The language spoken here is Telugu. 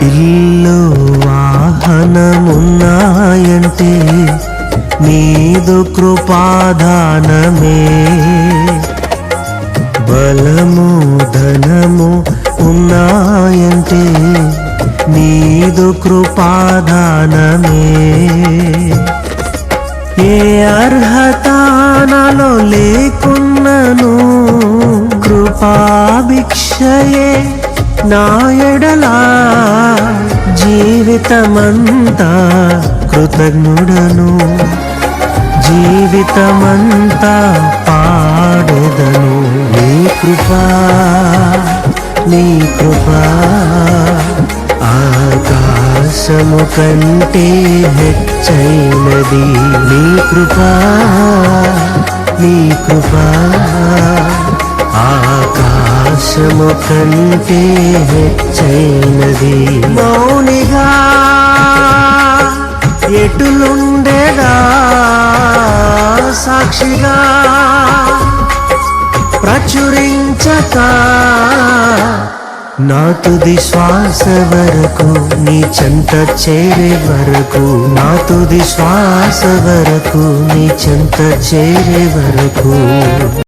ఇల్లు వాహనమున్నాయంటే నీదు కృపాదానమే. బలము ధనము ఉన్నాయంటే నీదు కృపాదానమే. ఏ అర్హత నాలో లేకున్నను కృపాభిక్షయే నా ఎడలా. జీవితమంతా కృతజ్ఞుడను, జీవితమంతా పాడెదను. నీ కృపా నీ కృపా ఆకాశము కంటే హెచ్చైనది. నీ కృపా నీ కృపా ఆకాశము కంటే హెచ్చైనది. మౌనిగా ఎటులుండేదా సాక్షిగా ప్రచురించక నా తుది శ్వాస వరకు నీ చెంత చేరే వరకు. నా తుది శ్వాస వరకు నీ చెంత చేరే వరకు.